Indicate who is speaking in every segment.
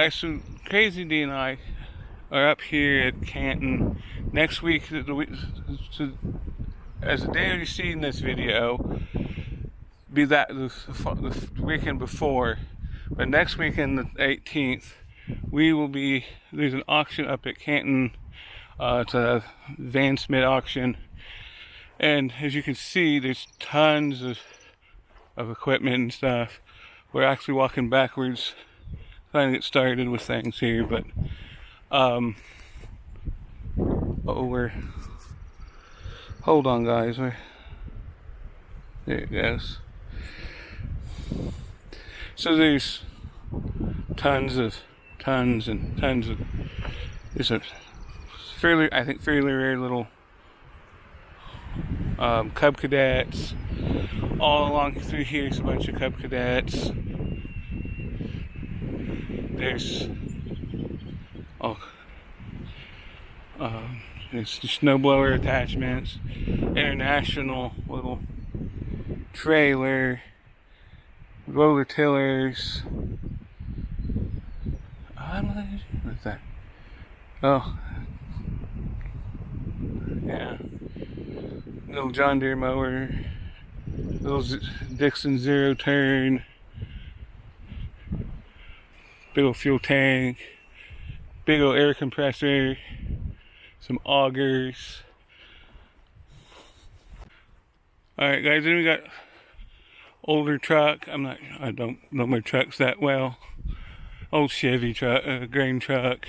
Speaker 1: guys, so Crazy D and I are up here at Canton. Next week, so as the day you're seeing this video, be that the weekend before. But next weekend, the 18th, there's an auction up at Canton. It's a Van Smith auction. And as you can see, there's tons of equipment and stuff. We're actually walking backwards, trying to get started with things here, but hold on guys, there it goes. So there's tons and tons of, there's a fairly rare little Cub Cadets. All along through here is a bunch of Cub Cadets. There's snowblower attachments, international little trailer, roller tillers. What's that? Oh, yeah. Little John Deere mower, little Dixon zero turn, big old fuel tank, big old air compressor, some augers. Alright guys, then we got older truck. I don't know my trucks that well. Old Chevy truck, grain truck.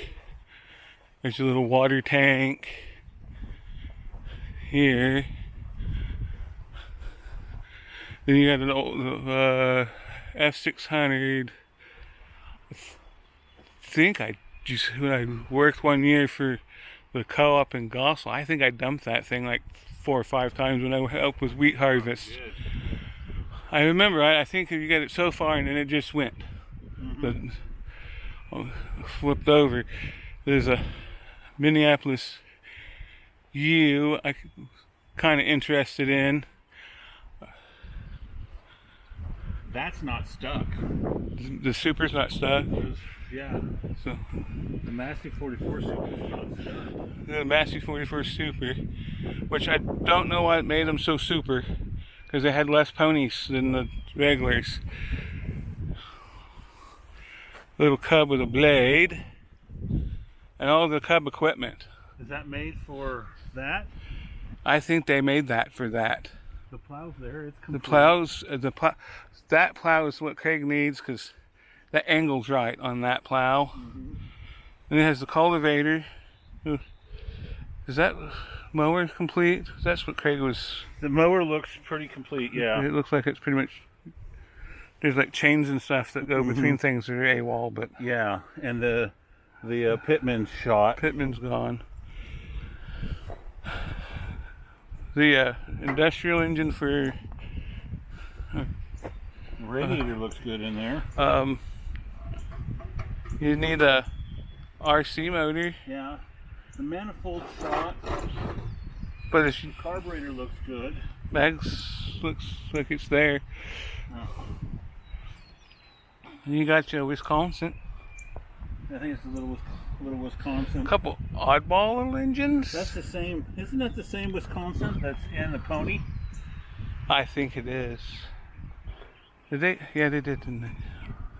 Speaker 1: There's a little water tank here. Then you got an old F600. I think when I worked one year for the co-op in Gossel, I think I dumped that thing like 4 or 5 times when I helped with wheat harvest. I remember, I think you got it so far and then it just went. Flipped over. There's a Minneapolis U I'm kind of interested in.
Speaker 2: That's not stuck.
Speaker 1: The Super's not stuck?
Speaker 2: Yeah.
Speaker 1: So
Speaker 2: the Massey 44 Super is not stuck.
Speaker 1: The Massey 44 Super, which I don't know why it made them so super, because they had less ponies than the regulars. Little Cub with a blade, and all the Cub equipment.
Speaker 2: Is that made for that?
Speaker 1: I think they made that for that.
Speaker 2: The plow's there. It's complete.
Speaker 1: That plow is what Craig needs, because that angle's right on that plow. And it has the cultivator. Is that mower complete? That's what Craig was.
Speaker 2: The mower looks pretty complete. Yeah.
Speaker 1: It looks like it's pretty much. There's like chains and stuff that go between things that are AWOL, but
Speaker 2: yeah. And the Pitman's shot.
Speaker 1: Pitman's gone. The industrial engine for
Speaker 2: radiator looks good in there.
Speaker 1: You need a RC motor.
Speaker 2: Yeah. The manifold shot.
Speaker 1: But the
Speaker 2: carburetor looks good.
Speaker 1: Mags looks like it's there. And you got your Wisconsin.
Speaker 2: I think it's a little Wisconsin.
Speaker 1: A couple oddball little engines.
Speaker 2: That's the same. Isn't that the same Wisconsin that's in the pony?
Speaker 1: I think it is. Did they? Yeah, they did. Didn't they?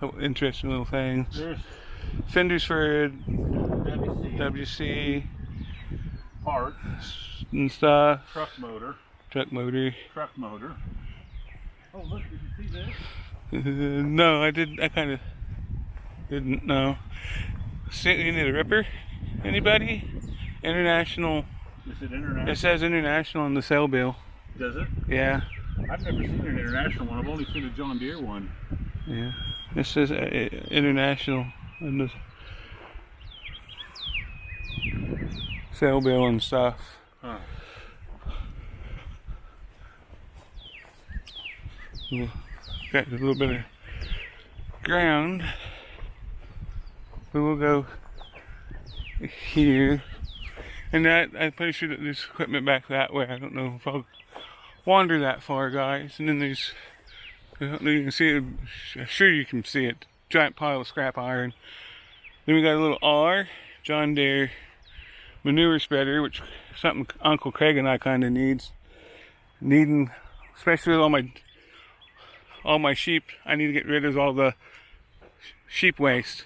Speaker 1: Oh, interesting little things.
Speaker 2: There's
Speaker 1: fenders for WC
Speaker 2: parts
Speaker 1: and stuff.
Speaker 2: Truck motor.
Speaker 1: Truck motor.
Speaker 2: Oh look! Did you see this?
Speaker 1: No, I didn't. I kind of didn't know. You need a ripper? Anybody? International.
Speaker 2: Is it international?
Speaker 1: It says international on the sale bill.
Speaker 2: Does it?
Speaker 1: Yeah.
Speaker 2: I've never seen an international one. I've only seen a John Deere one.
Speaker 1: Yeah. This says international on the sale bill and stuff.
Speaker 2: Huh.
Speaker 1: Got a little bit of ground. We will go here. And I'm pretty sure that there's equipment back that way. I don't know if I'll wander that far, guys. And then there's, you can see it, I'm sure you can see it, giant pile of scrap iron. Then we got a little R, John Deere manure spreader, which is something Uncle Craig and I kind of needing, especially with all my sheep. I need to get rid of all the sheep waste.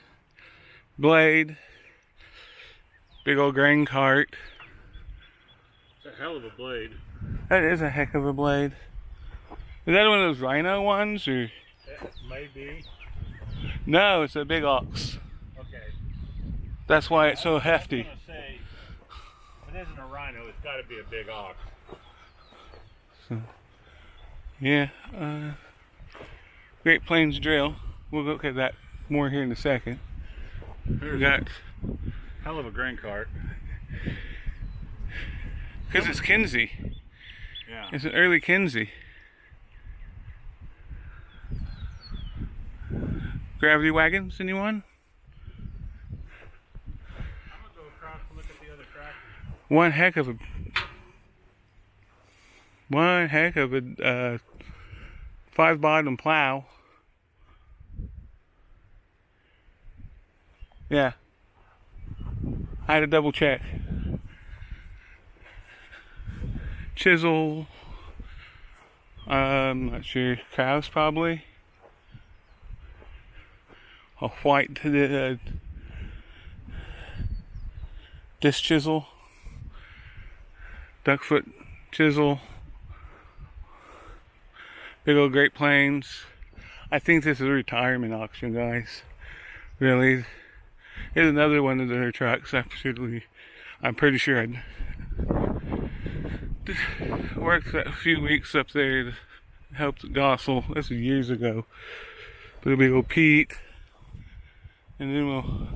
Speaker 1: Blade, big old grain cart.
Speaker 2: It's a hell of a blade.
Speaker 1: That is a heck of a blade. Is that one of those rhino ones, or?
Speaker 2: It may be.
Speaker 1: No, it's a big ox.
Speaker 2: Okay.
Speaker 1: That's why it's so hefty.
Speaker 2: I was gonna say, if it isn't a rhino, it's got to be a big ox.
Speaker 1: So, yeah, Great Plains drill. We'll look at that more here in a second. We got
Speaker 2: Hell of a grain cart.
Speaker 1: because it's Kinsey.
Speaker 2: Yeah.
Speaker 1: It's an early Kinsey. Gravity wagons, anyone?
Speaker 2: I'm gonna go across and look at the other tractors.
Speaker 1: One heck of a 5-bottom plow. Yeah. I had to double check. Chisel. I'm not sure. Cows probably. A white disc chisel. Duckfoot chisel. Big old Great Plains. I think this is a retirement auction, guys. Really. Here's another one of their trucks. I'm pretty sure I'd worked a few weeks up there to help Gossel. This was years ago. But a big old Pete. And then we'll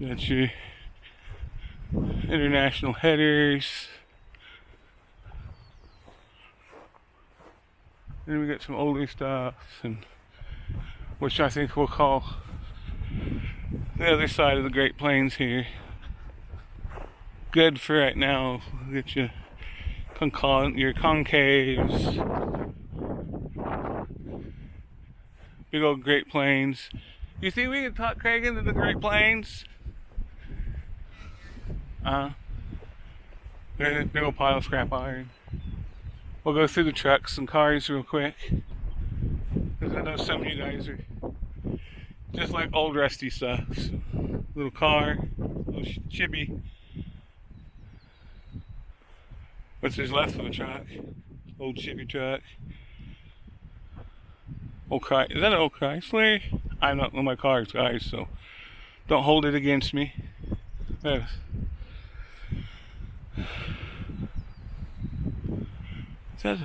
Speaker 1: got your international headers. Then we got some older stuff, and which I think we'll call the other side of the Great Plains here. Good for right now. Get your concaves. Big old Great Plains. You think we can talk Craig into the Great Plains? There's a big old pile of scrap iron. We'll go through the trucks and cars real quick, because I know some of you guys are just like old rusty stuff. So, little car, little chibi. What's there's left of a truck? Old chibi truck. Is that an old Chrysler? I don't know my cars, guys, so don't hold it against me. Yes. Says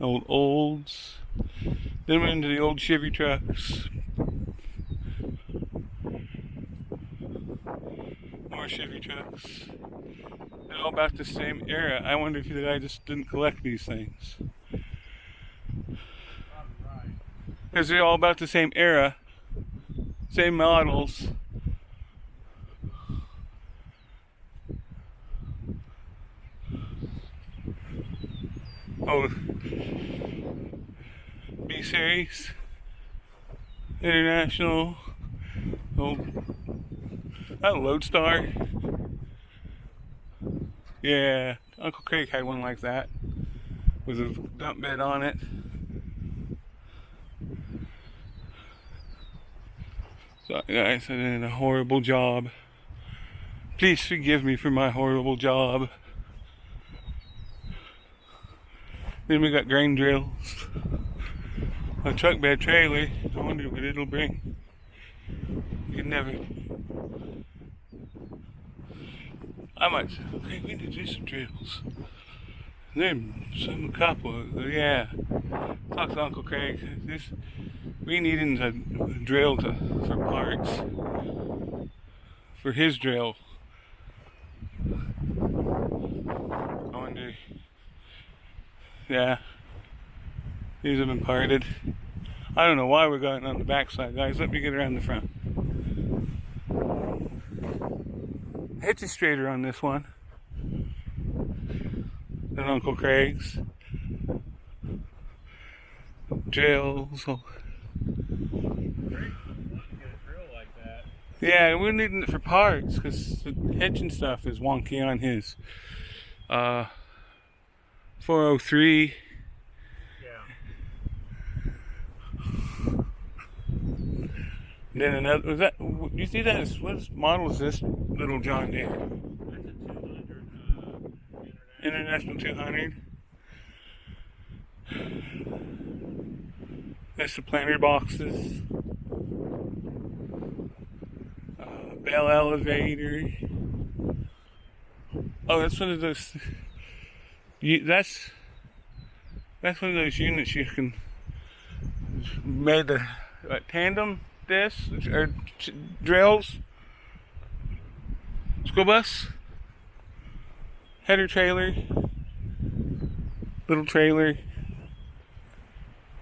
Speaker 1: old olds. Then we're into the old Chevy trucks. More Chevy trucks. They're all about the same era. I wonder if the guy just didn't collect these things. Because they're all about the same era, same models. Oh, B Series, International, Lodestar. Yeah, Uncle Craig had one like that with a dump bed on it. So guys, I did a horrible job. Please forgive me for my horrible job. Then we got grain drills. A truck bed trailer. I wonder what it'll bring. You can never. I might say, okay, we need to do some drills. Then a couple. Yeah. Talk to Uncle Craig. We needed a drill for parts for his drill. I wonder. Yeah, these have been parted. I don't know why we're going on the backside, guys. Let me get around the front. Hitch is straighter on this one than Uncle Craig's. drills.
Speaker 2: Great. Get a drill like that.
Speaker 1: Yeah, we're needing it for parts because the engine stuff is wonky on his 403.
Speaker 2: Yeah.
Speaker 1: And then another, was that, you see that? What model is this little John Deere?
Speaker 2: That's a 200
Speaker 1: International 200. That's the planter boxes. Bell elevator. Oh, that's one of those. That's one of those units you can made the tandem discs or drills. School bus, header trailer, little trailer,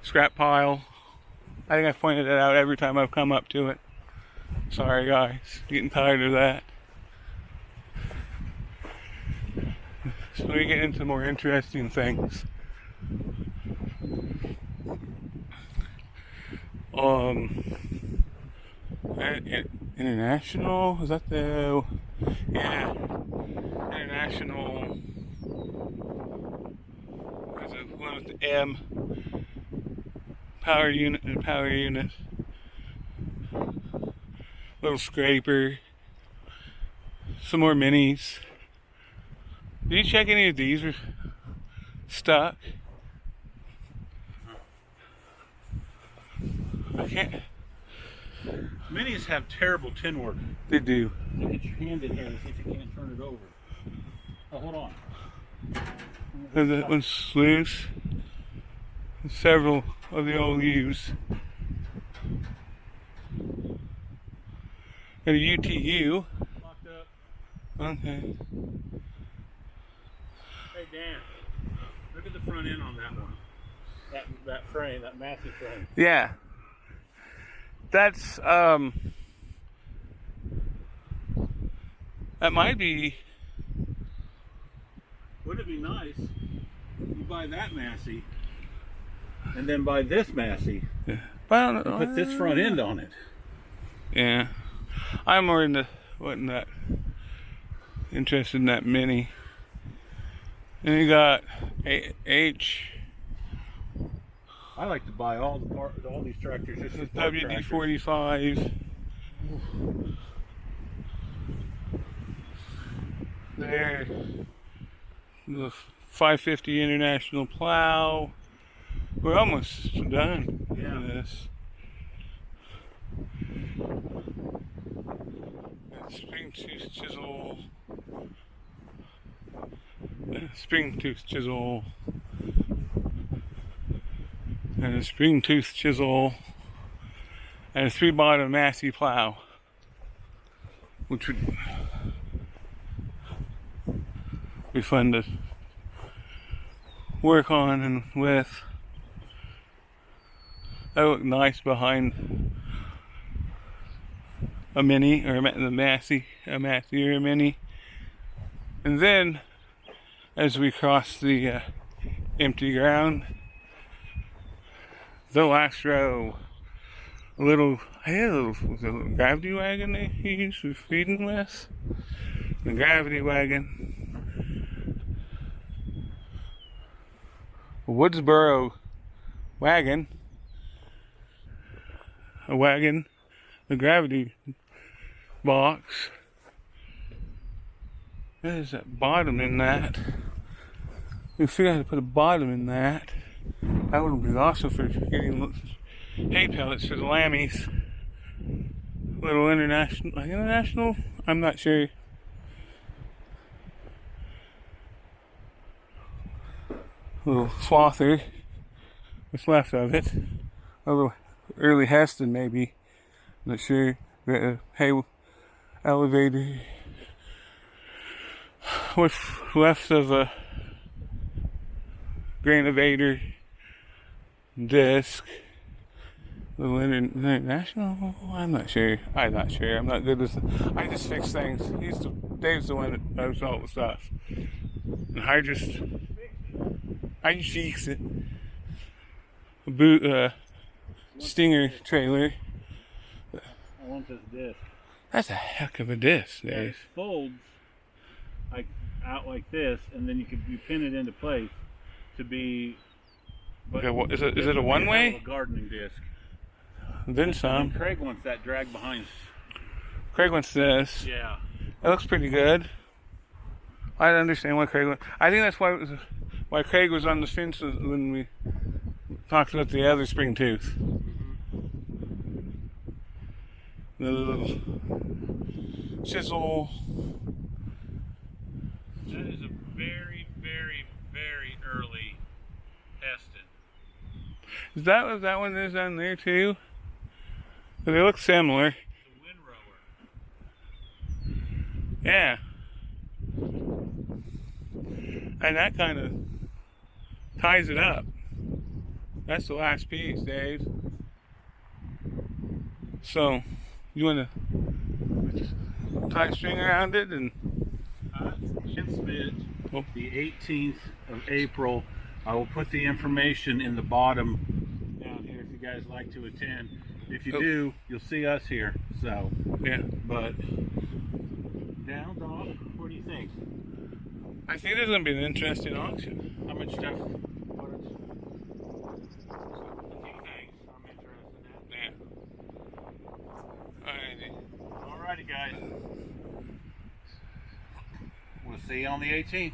Speaker 1: scrap pile. I think I've pointed it out every time I've come up to it. Sorry guys, getting tired of that. So we get into more interesting things. International, is that the, yeah, International, there's a one with the M, power unit, little scraper, some more minis. Did you check any of these were stuck? I can't.
Speaker 2: Minis have terrible tin work.
Speaker 1: They do.
Speaker 2: You get your hand in here and see if you can't turn it over. Oh, hold on.
Speaker 1: And that one's loose. Several of the old U's. Got a UTU.
Speaker 2: Locked up.
Speaker 1: Okay.
Speaker 2: Hey Dan, look at the front end on that one. That frame, that massive frame.
Speaker 1: Yeah. That's that might be.
Speaker 2: Would it be nice if you buy that Massey and then buy this Massey
Speaker 1: Yeah.
Speaker 2: and put this front end on it?
Speaker 1: Yeah. I'm more into wasn't that interested in that Mini. And you got H.
Speaker 2: I like to buy all these tractors just as
Speaker 1: WD-45. There. The 550 International plow. We're almost done with this. Spring tooth chisel. Spring tooth chisel. And a spring tooth chisel. And a 3-bottom Massey plow. Which would be fun to work on and with. That would look nice behind a Mini or the Massey, a Massey or a Mini. And then as we cross the empty ground, the last row, a little gravity wagon they use for feeding with. The gravity wagon, a Woodsboro wagon, the gravity box. There's that bottom in that. We figured out how to put a bottom in that. That would be awesome for getting hay pellets for the lammies. Little international? I'm not sure. Little swather. What's left of it. A little early Heston maybe. Not sure. Hay elevator. What's left of a Grainovator disc. Little international? I'm not sure. I'm not good with I just fix things. Dave's the one that knows all the stuff. And I just fix it. boot Stinger trailer.
Speaker 2: I want this disc.
Speaker 1: That's a heck of a disc,
Speaker 2: And it
Speaker 1: Dave.
Speaker 2: folds like out like this, and then you pin it into place to be. But
Speaker 1: Okay, what, is it
Speaker 2: this
Speaker 1: a
Speaker 2: would be
Speaker 1: one
Speaker 2: hell
Speaker 1: way?
Speaker 2: of a gardening disc.
Speaker 1: Then
Speaker 2: And
Speaker 1: some.
Speaker 2: Craig wants that drag behind.
Speaker 1: Craig wants this.
Speaker 2: Yeah.
Speaker 1: It looks pretty good. I don't understand why Craig went. I think that's why Craig was on the fence when we talked about the other spring tooth. The little chisel.
Speaker 2: That is a very, very, very early Heston.
Speaker 1: Is that what that one is on there too? They look similar.
Speaker 2: The Windrower.
Speaker 1: Yeah. And that kind of ties it up. That's the last piece, Dave. So, you want to tie a string around it and...
Speaker 2: Smidge,
Speaker 1: Oh.
Speaker 2: the 18th of April. I will put the information in the bottom down here if you guys like to attend. If you do, you'll see us here. So,
Speaker 1: Yeah.
Speaker 2: but down, Doc, what do you think?
Speaker 1: I think there's going to be an interesting auction.
Speaker 2: How much stuff? What is, a few things I'm interested
Speaker 1: Yeah.
Speaker 2: in. Alrighty, guys. We'll see you on the 18th.